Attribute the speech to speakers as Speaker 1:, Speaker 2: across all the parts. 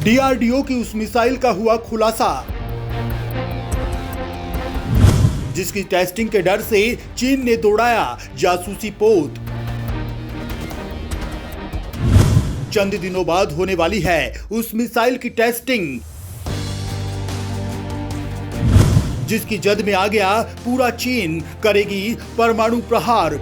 Speaker 1: DRDO की उस missile का हुआ खुलासा जिसकी टेस्टिंग के डर से चीन ने दौड़ाया जासूसी पोत। चंद दिनों बाद होने वाली है उस मिसाइल की टेस्टिंग जिसकी जद में आ गया पूरा चीन, करेगी परमाणु प्रहार।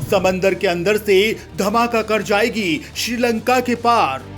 Speaker 1: समंदर के अंदर से धमाका कर जाएगी श्रीलंका के पार।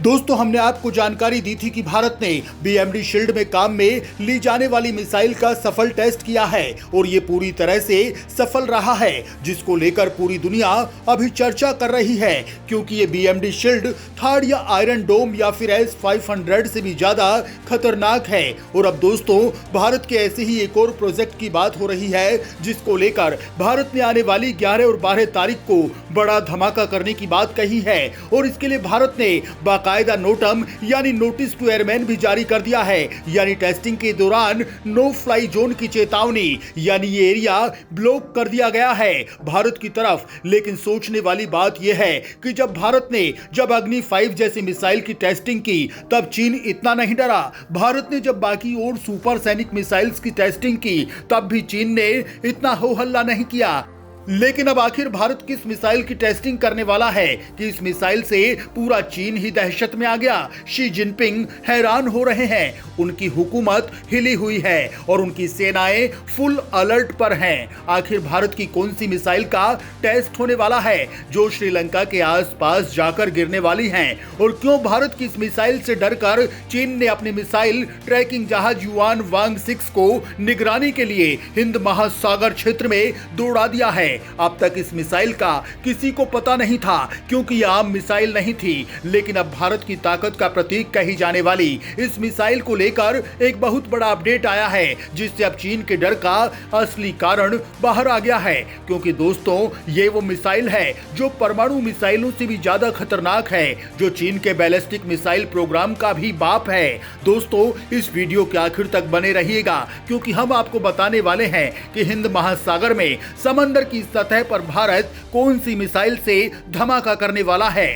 Speaker 1: दोस्तों, हमने आपको जानकारी दी थी कि भारत ने बीएमडी शील्ड में काम में ली जाने वाली मिसाइल का सफल टेस्ट किया है और ये पूरी तरह से सफल रहा है, जिसको लेकर पूरी दुनिया अभी चर्चा कर रही है, क्योंकि ये बीएमडी शील्ड थर्ड या आयरन डोम या फिर S-500 से भी ज्यादा खतरनाक है। और अब दोस्तों, भारत के ऐसे ही एक और प्रोजेक्ट की बात हो रही है, जिसको लेकर भारत ने आने वाली 11 और 12 तारीख को बड़ा धमाका करने की बात कही है और इसके लिए भारत ने बाकायदा नोटम यानी नोटिस टू एयरमैन भी जारी कर दिया है, यानी टेस्टिंग के दौरान नो फ्लाई जोन की चेतावनी, यानी ये एरिया ब्लॉक कर दिया गया है भारत की तरफ। लेकिन सोचने वाली बात यह है कि जब अग्नि 5 जैसी मिसाइल की टेस्टिंग की तब चीन इतना नहीं डरा। भारत ने जब बाकी और सुपरसैनिक मिसाइल्स की टेस्टिंग की तब भी चीन ने इतना हो हल्ला नहीं किया। लेकिन अब आखिर भारत किस मिसाइल की टेस्टिंग करने वाला है कि इस मिसाइल से पूरा चीन ही दहशत में आ गया। शी जिनपिंग हैरान हो रहे हैं, उनकी हुकूमत हिली हुई है और उनकी सेनाएं फुल अलर्ट पर हैं। आखिर भारत की कौन सी मिसाइल का टेस्ट होने वाला है जो श्रीलंका के आसपास जाकर गिरने वाली हैं, और क्यों भारत की इस मिसाइल से डरकर चीन ने अपनी मिसाइल ट्रैकिंग जहाज युआन वांग 6 को निगरानी के लिए हिंद महासागर क्षेत्र में दौड़ा दिया है। अब तक इस मिसाइल का किसी को पता नहीं था, क्योंकि यह आम मिसाइल नहीं थी। लेकिन अब भारत की ताकत का प्रतीक कही जाने वाली इस मिसाइल को लेकर एक बहुत बड़ा अपडेट आया है, जिससे अब चीन के डर का असली कारण बाहर आ गया है। क्योंकि दोस्तों, ये वो मिसाइल है जो परमाणु मिसाइलों से भी ज्यादा खतरनाक है, जो चीन के बैलिस्टिक मिसाइल प्रोग्राम का भी बाप है। दोस्तों, इस वीडियो के आखिर तक बने रहिएगा, क्योंकि हम आपको बताने वाले हैं कि हिंद महासागर में समंदर की सतह पर भारत कौन सी मिसाइल से धमाका करने वाला है।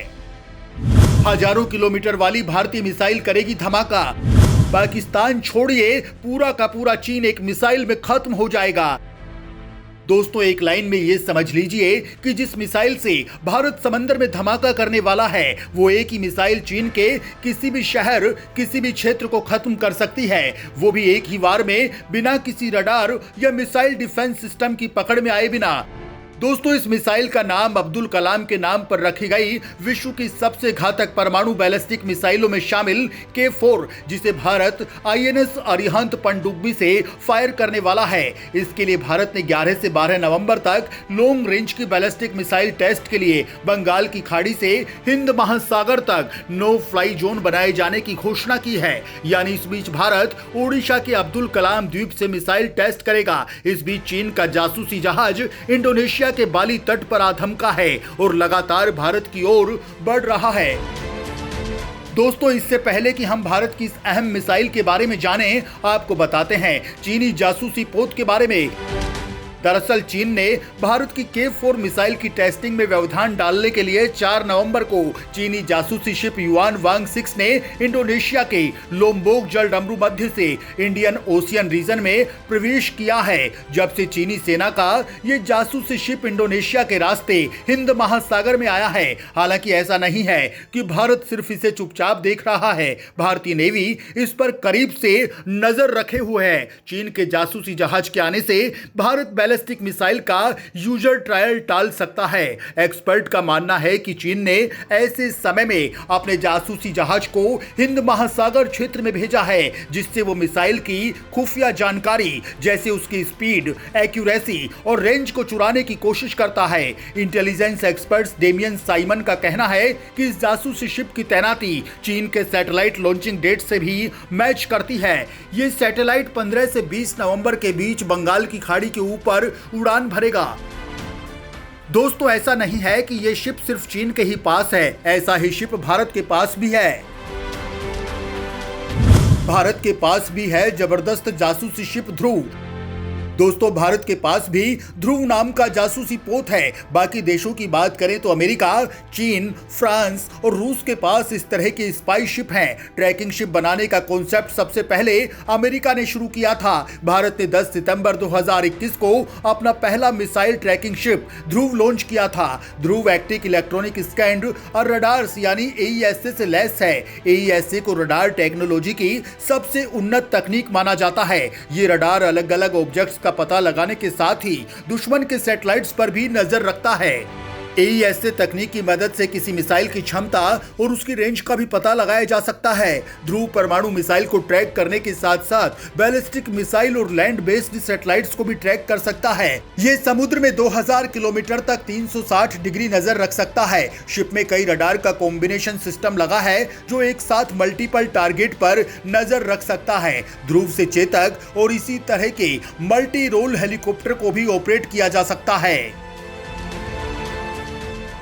Speaker 1: हजारों किलोमीटर वाली भारतीय मिसाइल करेगी धमाका। पाकिस्तान छोड़िए, पूरा का पूरा चीन एक मिसाइल में खत्म हो जाएगा। दोस्तों, एक लाइन में ये समझ लीजिए कि जिस मिसाइल से भारत समंदर में धमाका करने वाला है, वो एक ही मिसाइल चीन के किसी भी शहर, किसी भी क्षेत्र को खत्म कर सकती है, वो भी एक ही वार में, बिना किसी रडार या मिसाइल डिफेंस सिस्टम की पकड़ में आए बिना। दोस्तों, इस मिसाइल का नाम अब्दुल कलाम के नाम पर रखी गई विश्व की सबसे घातक परमाणु बैलिस्टिक मिसाइलों में शामिल K4, जिसे भारत INS अरिहंत पनडुब्बी से फायर करने वाला है। इसके लिए भारत ने 11 से 12 नवंबर तक लॉन्ग रेंज की बैलिस्टिक मिसाइल टेस्ट के लिए बंगाल की खाड़ी से हिंद महासागर तक नो फ्लाई जोन बनाए जाने की घोषणा की है। यानी इस बीच भारत ओडिशा के अब्दुल कलाम द्वीप से मिसाइल टेस्ट करेगा। इस बीच चीन का जासूसी जहाज इंडोनेशिया के बाली तट पर आधमका है और लगातार भारत की ओर बढ़ रहा है। दोस्तों, इससे पहले कि हम भारत की इस अहम मिसाइल के बारे में जानें, आपको बताते हैं चीनी जासूसी पोत के बारे में। दरअसल चीन ने भारत की K4 मिसाइल की टेस्टिंग में व्यवधान डालने के लिए 4 नवंबर को चीनी जासूसी शिप युआन वांग 6 ने इंडोनेशिया के लोम्बोक जलडमरू मध्य से इंडियन ओशियन रीजन में प्रवेश किया है। जब से चीनी सेना का ये जासूसी शिप इंडोनेशिया के रास्ते हिंद महासागर में आया है। हालांकि ऐसा नहीं है कि भारत सिर्फ इसे चुपचाप देख रहा है, भारतीय नेवी इस पर करीब से नजर रखे हुए है। चीन के जासूसी जहाज के आने से भारत बैलिस्टिक मिसाइल का यूजर ट्रायल टाल सकता है। एक्सपर्ट का मानना है कि चीन ने ऐसे समय में अपने जासूसी जहाज को हिंद महासागर क्षेत्र में भेजा है, जिससे वो मिसाइल की खुफिया जानकारी जैसे उसकी स्पीड, एक्यूरेसी और रेंज को चुराने की कोशिश करता है। इंटेलिजेंस एक्सपर्ट्स डेमियन साइमन का कहना है कि इस जासूसी शिप की तैनाती चीन के सैटेलाइट लॉन्चिंग डेट से भी मैच करती है। ये सैटेलाइट 15 से 20 नवंबर के बीच बंगाल की खाड़ी के ऊपर उड़ान भरेगा। दोस्तों, ऐसा नहीं है कि यह शिप सिर्फ चीन के ही पास है, ऐसा ही शिप भारत के पास भी है। भारत के पास भी है जबरदस्त जासूसी शिप ध्रुव। दोस्तों, भारत के पास भी ध्रुव नाम का जासूसी पोत है। बाकी देशों की बात करें तो अमेरिका, चीन, फ्रांस और रूस के पास इस तरह की स्पाई शिप हैं। ट्रैकिंग शिप बनाने का कॉन्सेप्ट सबसे पहले अमेरिका ने शुरू किया था। भारत ने 10 सितंबर 2021 को अपना पहला मिसाइल ट्रैकिंग शिप ध्रुव लॉन्च किया था। ध्रुव एक्टिक इलेक्ट्रॉनिक स्कैन्ड और रडार्स यानी AESA से लैस है। AESA को रडार टेक्नोलॉजी की सबसे उन्नत तकनीक माना जाता है। ये रडार अलग अलग ऑब्जेक्ट्स का पता लगाने के साथ ही दुश्मन के सैटेलाइट्स पर भी नजर रखता है। AESA तकनीक की मदद से किसी मिसाइल की क्षमता और उसकी रेंज का भी पता लगाया जा सकता है। ध्रुव परमाणु मिसाइल को ट्रैक करने के साथ साथ बैलिस्टिक मिसाइल और लैंड बेस्ड सैटेलाइट्स को भी ट्रैक कर सकता है। ये समुद्र में 2000 किलोमीटर तक 360 डिग्री नजर रख सकता है। शिप में कई रडार का कॉम्बिनेशन सिस्टम लगा है जो एक साथ मल्टीपल टारगेट पर नजर रख सकता है। ध्रुव से चेतक और इसी तरह के मल्टी रोल हेलीकॉप्टर को भी ऑपरेट किया जा सकता है।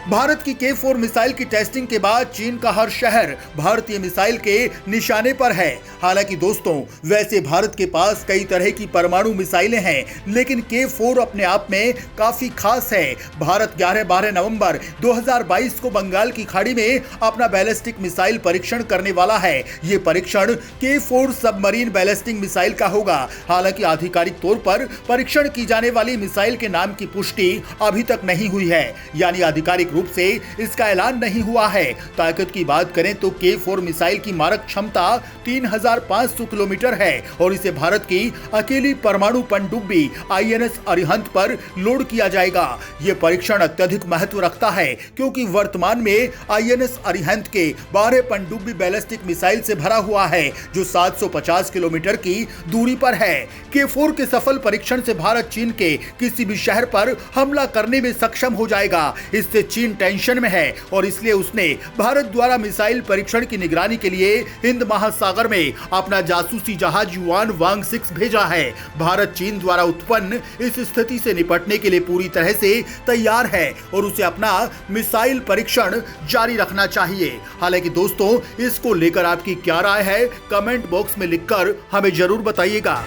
Speaker 1: भारत की K4 मिसाइल की टेस्टिंग के बाद चीन का हर शहर भारतीय मिसाइल के निशाने पर है। हालांकि दोस्तों, वैसे भारत के पास कई तरह की परमाणु मिसाइलें हैं, लेकिन K4 अपने आप में काफी खास है। भारत 11-12 नवंबर 2022 को बंगाल की खाड़ी में अपना बैलिस्टिक मिसाइल परीक्षण करने वाला है। ये परीक्षण K4 सबमरीन बैलिस्टिक मिसाइल का होगा। हालांकि आधिकारिक तौर पर परीक्षण की जाने वाली मिसाइल के नाम की पुष्टि अभी तक नहीं हुई है, यानी आधिकारिक रूप से इसका ऐलान नहीं हुआ है। ताकत की बात करें तो K4 मिसाइल की मारक क्षमता 3500 किलोमीटर है और इसे भारत की अकेली परमाणु पनडुब्बी INS अरिहंत पर लोड किया जाएगा। यह परीक्षण अत्यधिक महत्व रखता है क्योंकि वर्तमान में INS अरिहंत के 12 पनडुब्बी बैलिस्टिक मिसाइल से भरा हुआ है जो 750 किलोमीटर की दूरी पर है। K4 के सफल परीक्षण से भारत चीन के किसी भी शहर पर हमला करने में सक्षम हो जाएगा। इससे चीन टेंशन में है और इसलिए उसने भारत द्वारा मिसाइल परीक्षण की निगरानी के लिए हिंद महासागर में अपना जासूसी जहाज युआन वांग 6 भेजा है। भारत चीन द्वारा उत्पन्न इस स्थिति से निपटने के लिए पूरी तरह से तैयार है और उसे अपना मिसाइल परीक्षण जारी रखना चाहिए। हालांकि दोस्तों, इसको लेकर आपकी क्या राय है, कमेंट बॉक्स में लिखकर हमें जरूर बताइएगा।